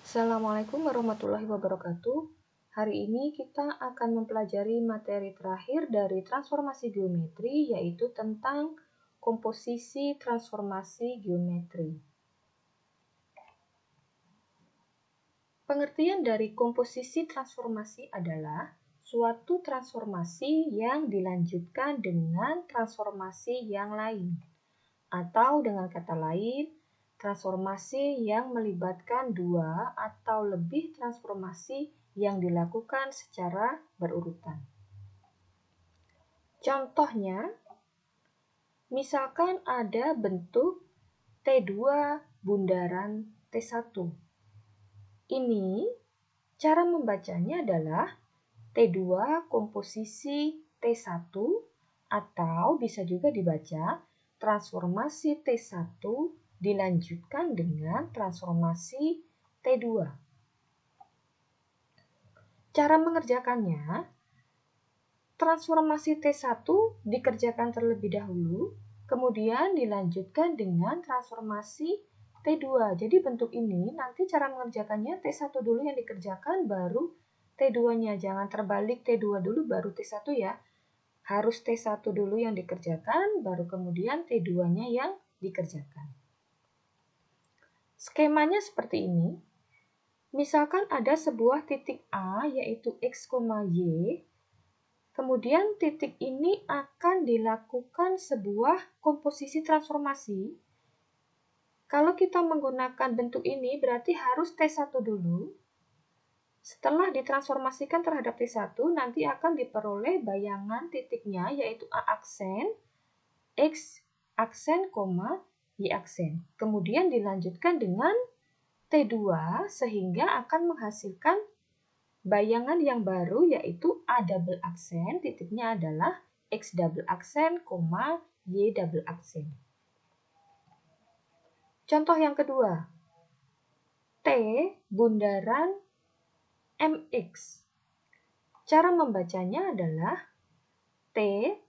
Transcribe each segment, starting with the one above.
Assalamualaikum warahmatullahi wabarakatuh. Hari ini kita akan mempelajari materi terakhir dari transformasi geometri, yaitu tentang komposisi transformasi geometri. Pengertian dari komposisi transformasi adalah suatu transformasi yang dilanjutkan dengan transformasi yang lain. Atau dengan kata lain, transformasi yang melibatkan dua atau lebih transformasi yang dilakukan secara berurutan. Contohnya, misalkan ada bentuk T2 bundaran T1. Ini cara membacanya adalah T2 komposisi T1 atau bisa juga dibaca transformasi T1 dilanjutkan dengan transformasi T2. Cara mengerjakannya, transformasi T1 dikerjakan terlebih dahulu, kemudian dilanjutkan dengan transformasi T2. Jadi bentuk ini nanti cara mengerjakannya T1 dulu yang dikerjakan, baru T2-nya. Jangan terbalik T2 dulu baru T1 ya. Harus T1 dulu yang dikerjakan, baru kemudian T2-nya yang dikerjakan. Skemanya seperti ini. Misalkan ada sebuah titik A, yaitu X, Y. Kemudian titik ini akan dilakukan sebuah komposisi transformasi. Kalau kita menggunakan bentuk ini, berarti harus T1 dulu. Setelah ditransformasikan terhadap T1, nanti akan diperoleh bayangan titiknya, yaitu A aksen, X aksen, Y aksen. Kemudian dilanjutkan dengan T2, sehingga akan menghasilkan bayangan yang baru, yaitu A double aksen, titiknya adalah X double aksen, Y double aksen. Contoh yang kedua, T bundaran MX. Cara membacanya adalah T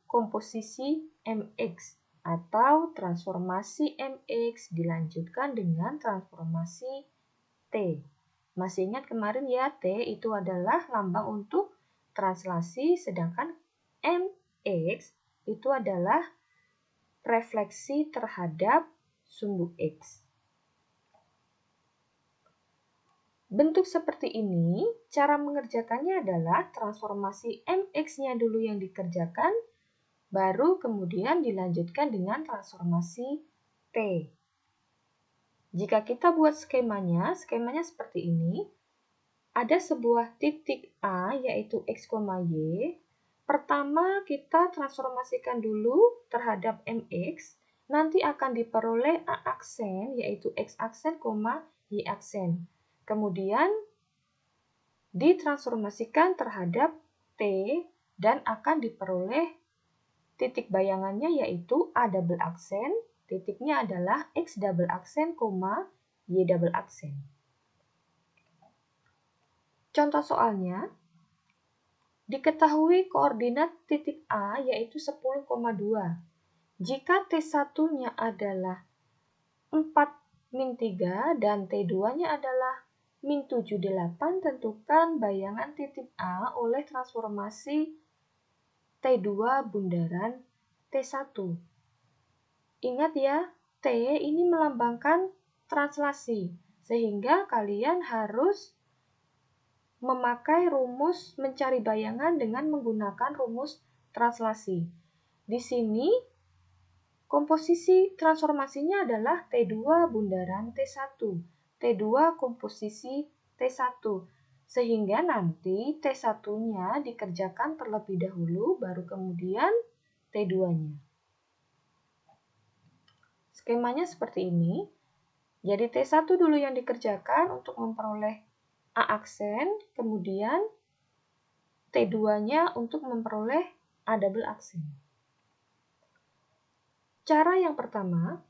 komposisi MX atau transformasi MX dilanjutkan dengan transformasi T. Masih ingat kemarin ya, T itu adalah lambang untuk translasi, sedangkan MX itu adalah refleksi terhadap sumbu X. Bentuk seperti ini, cara mengerjakannya adalah transformasi MX-nya dulu yang dikerjakan, baru kemudian dilanjutkan dengan transformasi T. Jika kita buat skemanya seperti ini. Ada sebuah titik A, yaitu X, Y. Pertama, kita transformasikan dulu terhadap MX. Nanti akan diperoleh A aksen, yaitu X aksen, Y aksen. Kemudian ditransformasikan terhadap T dan akan diperoleh titik bayangannya, yaitu A double aksen, titiknya adalah X double aksen, Y double aksen. Contoh soalnya, diketahui koordinat titik A yaitu 10,2. Jika T1-nya adalah 4-3 dan T2-nya adalah -78, tentukan bayangan titik A oleh transformasi T2 bundaran T1. Ingat ya, T ini melambangkan translasi, sehingga kalian harus memakai rumus mencari bayangan dengan menggunakan rumus translasi. Di sini, komposisi transformasinya adalah T2 bundaran T1. T2 komposisi T1. Sehingga nanti T1-nya dikerjakan terlebih dahulu, baru kemudian T2-nya. Skemanya seperti ini. Jadi T1 dulu yang dikerjakan untuk memperoleh A aksen, kemudian T2-nya untuk memperoleh A double aksen. Cara yang pertama,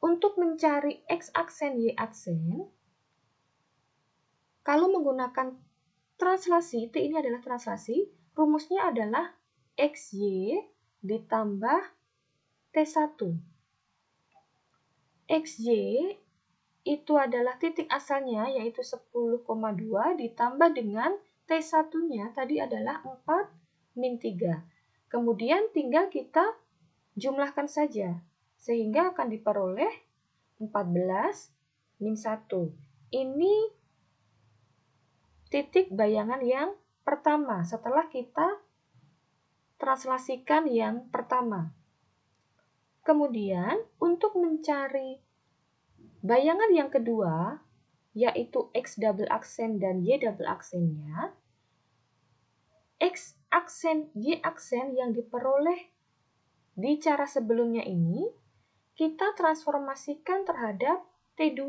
untuk mencari X aksen, Y aksen, kalau menggunakan translasi, T ini adalah translasi, rumusnya adalah XY ditambah T1. XY itu adalah titik asalnya, yaitu 10,2 ditambah dengan T1-nya tadi adalah 4 min 3. Kemudian tinggal kita jumlahkan saja, sehingga akan diperoleh 14 min 1. Ini titik bayangan yang pertama setelah kita translasikan yang pertama. Kemudian, untuk mencari bayangan yang kedua, yaitu X double aksen dan Y double aksennya, X aksen, Y aksen yang diperoleh di cara sebelumnya ini, kita transformasikan terhadap T2.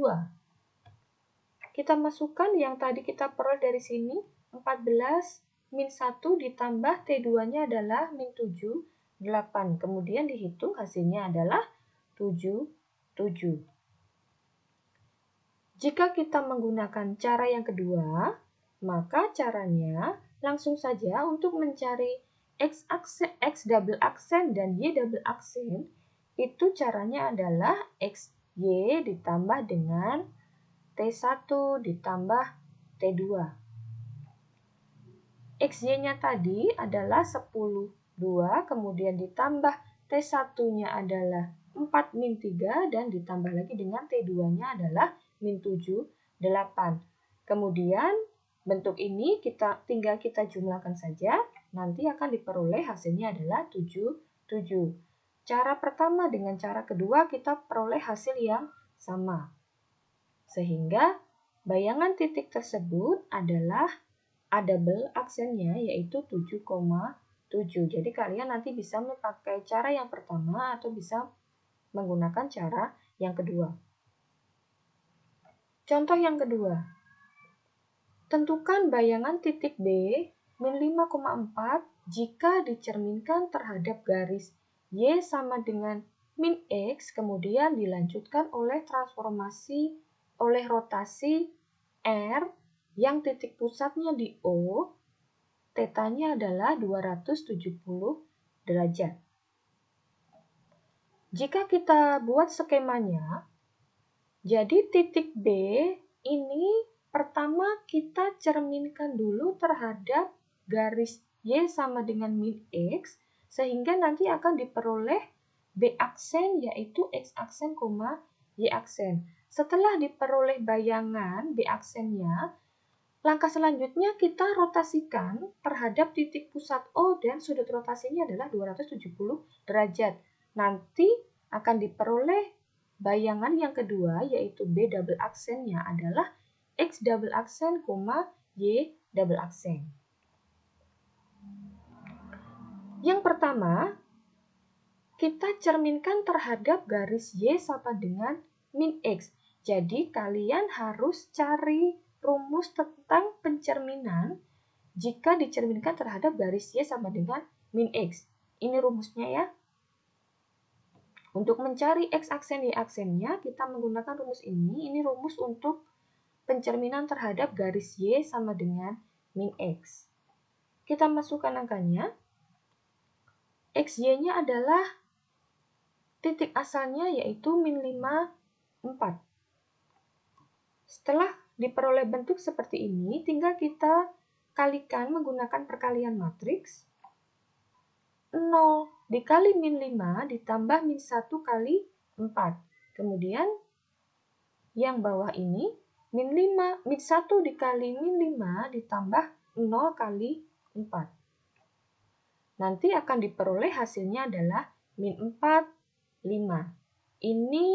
Kita masukkan yang tadi kita peroleh dari sini, 14 min 1 ditambah T2-nya adalah min 7, 8. Kemudian dihitung hasilnya adalah 7, 7. Jika kita menggunakan cara yang kedua, maka caranya langsung saja untuk mencari X double aksen dan Y double aksen, itu caranya adalah XY ditambah dengan T1 ditambah T2. XY-nya tadi adalah 10, 2, kemudian ditambah T1-nya adalah 4 min 3, dan ditambah lagi dengan T2-nya adalah min 7, 8. Kemudian bentuk ini tinggal kita jumlahkan saja, nanti akan diperoleh hasilnya adalah 7, 7. Cara pertama dengan cara kedua kita peroleh hasil yang sama. Sehingga bayangan titik tersebut adalah A double aksennya yaitu 7,7. Jadi kalian nanti bisa memakai cara yang pertama atau bisa menggunakan cara yang kedua. Contoh yang kedua. Tentukan bayangan titik B min 5,4 jika dicerminkan terhadap garis Y sama dengan min X, kemudian dilanjutkan oleh rotasi R yang titik pusatnya di O, tetanya adalah 270 derajat. Jika kita buat skemanya, jadi titik B ini pertama kita cerminkan dulu terhadap garis Y sama dengan min X, sehingga nanti akan diperoleh B aksen yaitu X aksen, Y aksen. Setelah diperoleh bayangan B aksennya, langkah selanjutnya kita rotasikan terhadap titik pusat O dan sudut rotasinya adalah 270 derajat. Nanti akan diperoleh bayangan yang kedua yaitu B double aksennya adalah X double aksen, Y double aksen. Yang pertama, kita cerminkan terhadap garis Y sama dengan min X. Jadi kalian harus cari rumus tentang pencerminan jika dicerminkan terhadap garis Y sama dengan min X. Ini rumusnya ya. Untuk mencari X aksen Y aksennya, kita menggunakan rumus ini. Ini rumus untuk pencerminan terhadap garis Y sama dengan min X. Kita masukkan angkanya. XY-nya adalah titik asalnya yaitu min 5, 4. Setelah diperoleh bentuk seperti ini, tinggal kita kalikan menggunakan perkalian matriks. 0 dikali min 5 ditambah min 1 kali 4. Kemudian yang bawah ini min 1 dikali min 5 ditambah 0 kali 4. Nanti akan diperoleh hasilnya adalah min 4, 5. Ini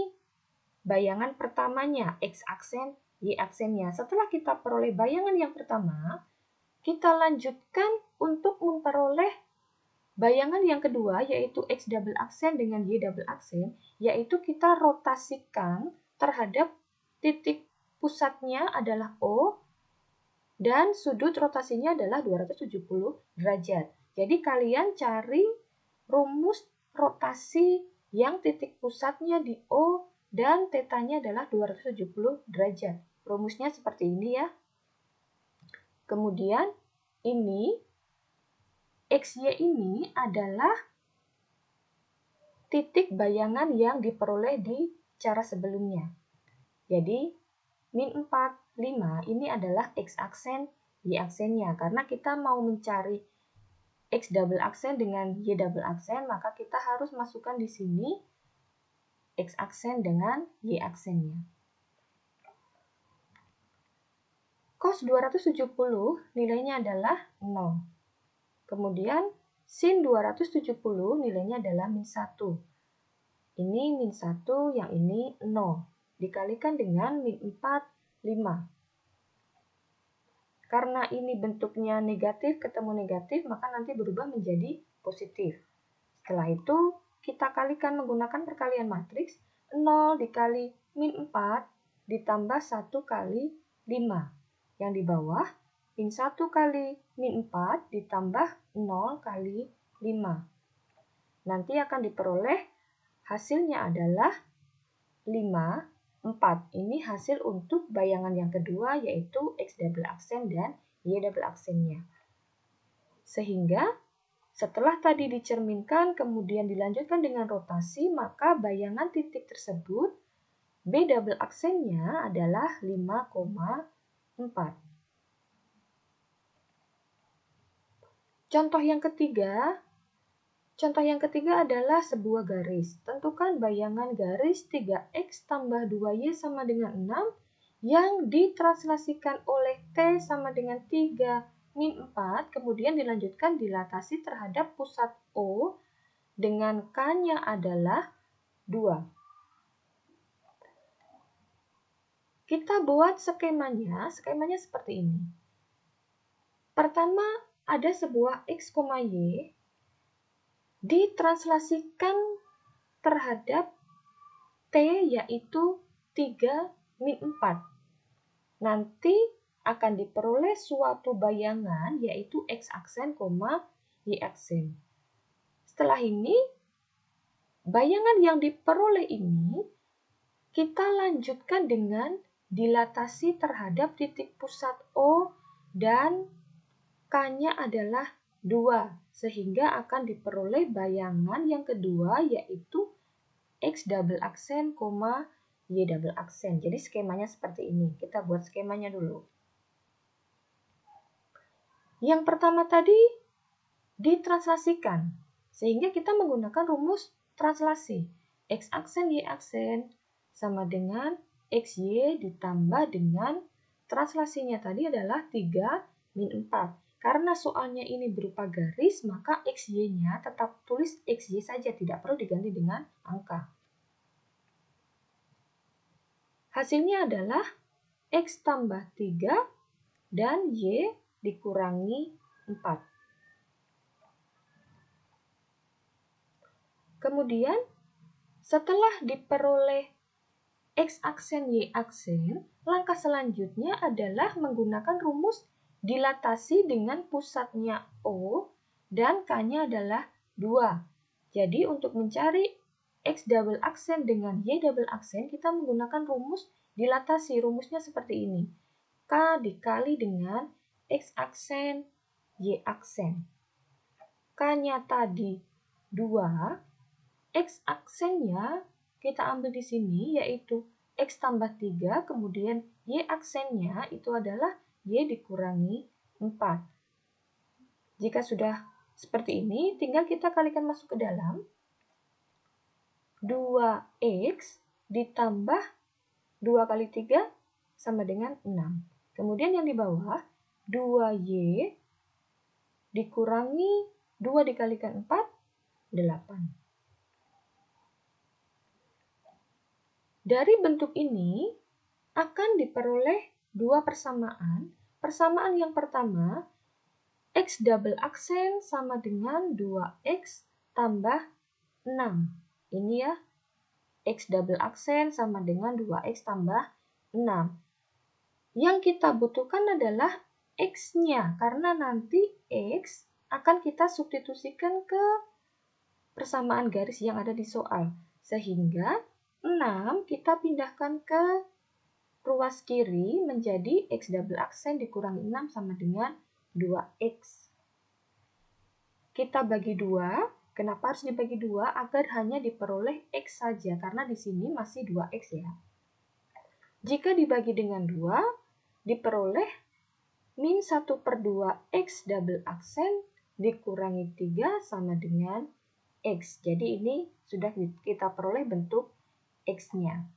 bayangan pertamanya, X aksen, Y aksennya. Setelah kita peroleh bayangan yang pertama, kita lanjutkan untuk memperoleh bayangan yang kedua, yaitu X double aksen dengan Y double aksen, yaitu kita rotasikan terhadap titik pusatnya adalah O, dan sudut rotasinya adalah 270 derajat. Jadi kalian cari rumus rotasi yang titik pusatnya di O dan tetanya adalah 270 derajat. Rumusnya seperti ini ya. Kemudian ini XY ini adalah titik bayangan yang diperoleh di cara sebelumnya, Jadi, min 4, 5 ini adalah X aksen, Y aksennya. Karena kita mau mencari X double aksen dengan Y double aksen, maka kita harus masukkan di sini X aksen dengan Y aksennya. Cos 270 nilainya adalah 0. Kemudian sin 270 nilainya adalah min 1. Ini min 1, yang ini 0. Dikalikan dengan min 4, 5. Karena ini bentuknya negatif ketemu negatif, maka nanti berubah menjadi positif. Setelah itu, kita kalikan menggunakan perkalian matriks. 0 dikali min 4 ditambah 1 kali 5. Yang di bawah, min 1 kali min 4 ditambah 0 kali 5. Nanti akan diperoleh hasilnya adalah 5, 4. Ini hasil untuk bayangan yang kedua, yaitu X double aksen dan Y double aksennya. Sehingga setelah tadi dicerminkan, kemudian dilanjutkan dengan rotasi, maka bayangan titik tersebut B double aksennya adalah 5,4. Contoh yang ketiga adalah sebuah garis. Tentukan bayangan garis 3X tambah 2Y sama dengan 6 yang ditranslasikan oleh T sama dengan 3 min 4, kemudian dilanjutkan dilatasi terhadap pusat O dengan K-nya adalah 2. Kita buat skemanya seperti ini. Pertama, ada sebuah X, Y ditranslasikan terhadap T yaitu 3 min 4. Nanti akan diperoleh suatu bayangan yaitu X aksen, Y aksen. Setelah ini, bayangan yang diperoleh ini kita lanjutkan dengan dilatasi terhadap titik pusat O dan K-nya adalah 2, sehingga akan diperoleh bayangan yang kedua yaitu X double aksen, Y double aksen. Jadi skemanya seperti ini. Kita buat skemanya dulu. Yang pertama tadi ditranslasikan, sehingga kita menggunakan rumus translasi. X aksen, Y aksen sama dengan XY ditambah dengan translasinya tadi adalah 3 min 4. Karena soalnya ini berupa garis, maka XY-nya tetap tulis XY saja, tidak perlu diganti dengan angka. Hasilnya adalah X tambah 3 dan Y dikurangi 4. Kemudian, setelah diperoleh X aksen, Y aksen, langkah selanjutnya adalah menggunakan rumus dilatasi dengan pusatnya O dan K-nya adalah 2. Jadi, untuk mencari X double aksen dengan Y double aksen, kita menggunakan rumus dilatasi. Rumusnya seperti ini. K dikali dengan X aksen, Y aksen. K-nya tadi 2, X aksennya kita ambil di sini yaitu X tambah 3, kemudian Y aksennya itu adalah Y dikurangi 4. Jika sudah seperti ini, tinggal kita kalikan masuk ke dalam. 2X ditambah 2 kali 3 sama dengan 6. Kemudian yang di bawah, 2Y dikurangi 2 dikalikan 4, 8. Dari bentuk ini akan diperoleh dua persamaan. Persamaan yang pertama, X double aksen sama dengan 2X tambah 6. Ini ya, X double aksen sama dengan 2X tambah 6. Yang kita butuhkan adalah X-nya, karena nanti X akan kita substitusikan ke persamaan garis yang ada di soal. Sehingga 6 kita pindahkan ke ruas kiri menjadi X double aksen dikurangi 6 sama dengan 2X. Kita bagi 2. Kenapa harus dibagi 2? Agar hanya diperoleh X saja, karena di sini masih 2X ya. Jika dibagi dengan 2, diperoleh min 1/2 X double aksen dikurangi 3 sama dengan X. Jadi ini sudah kita peroleh bentuk X-nya.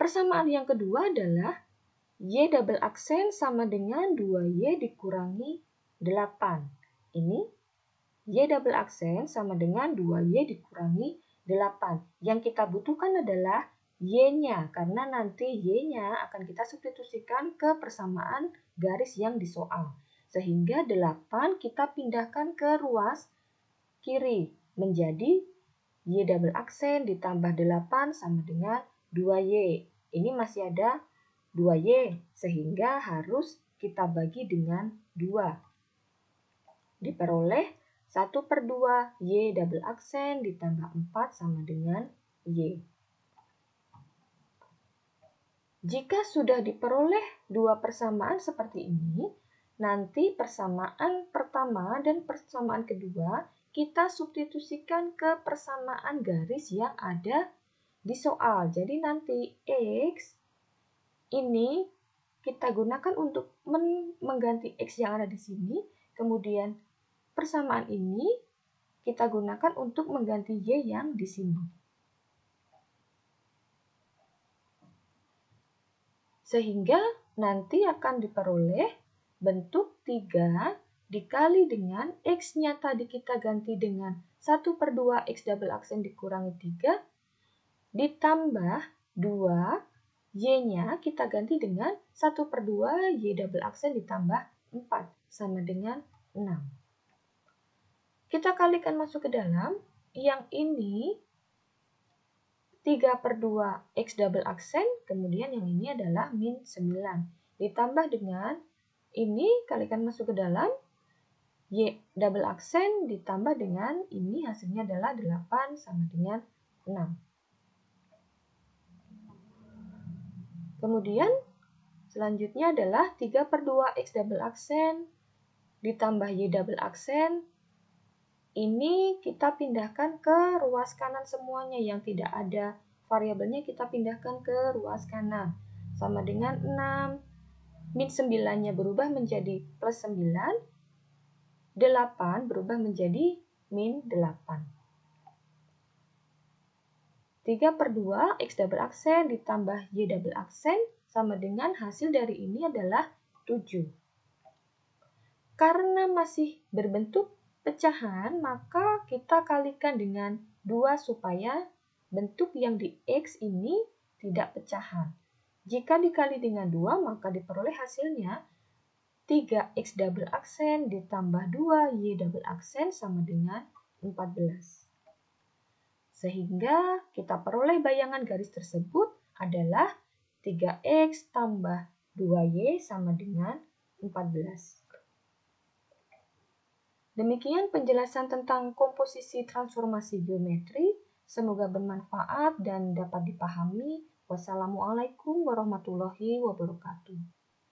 Persamaan yang kedua adalah Y double aksen sama dengan 2Y dikurangi 8. Ini Y double aksen sama dengan 2Y dikurangi 8. Yang kita butuhkan adalah Y-nya, karena nanti Y-nya akan kita substitusikan ke persamaan garis yang di soal. Sehingga 8 kita pindahkan ke ruas kiri, menjadi Y double aksen ditambah 8 sama dengan 2Y. Ini masih ada 2Y, sehingga harus kita bagi dengan 2. Diperoleh 1/2 Y double aksen ditambah 4 sama dengan Y. Jika sudah diperoleh dua persamaan seperti ini, nanti persamaan pertama dan persamaan kedua kita substitusikan ke persamaan garis yang ada di soal. Jadi nanti X ini kita gunakan untuk mengganti X yang ada di sini, kemudian persamaan ini kita gunakan untuk mengganti Y yang di sini. Sehingga nanti akan diperoleh bentuk 3 dikali dengan X-nya tadi kita ganti dengan 1/2 X double aksen dikurangi 3, ditambah 2, Y-nya kita ganti dengan 1/2 Y double aksen ditambah 4, sama dengan 6. Kita kalikan masuk ke dalam, yang ini 3/2 X double aksen, kemudian yang ini adalah min 9. Ditambah dengan ini kalikan masuk ke dalam, Y double aksen ditambah dengan ini hasilnya adalah 8 sama dengan 6. Kemudian selanjutnya adalah 3/2 X double aksen ditambah Y double aksen. Ini kita pindahkan ke ruas kanan semuanya, yang tidak ada variabelnya kita pindahkan ke ruas kanan. Sama dengan 6. Min 9-nya berubah menjadi plus 9. 8 berubah menjadi min 8. 3/2 X double aksen ditambah Y double aksen sama dengan hasil dari ini adalah 7. Karena masih berbentuk pecahan, maka kita kalikan dengan 2 supaya bentuk yang di X ini tidak pecahan. Jika dikali dengan 2, maka diperoleh hasilnya 3X double aksen ditambah 2Y double aksen sama dengan 14. Sehingga kita peroleh bayangan garis tersebut adalah 3X tambah 2Y sama dengan 14. Demikian penjelasan tentang komposisi transformasi geometri. Semoga bermanfaat dan dapat dipahami. Wassalamualaikum warahmatullahi wabarakatuh.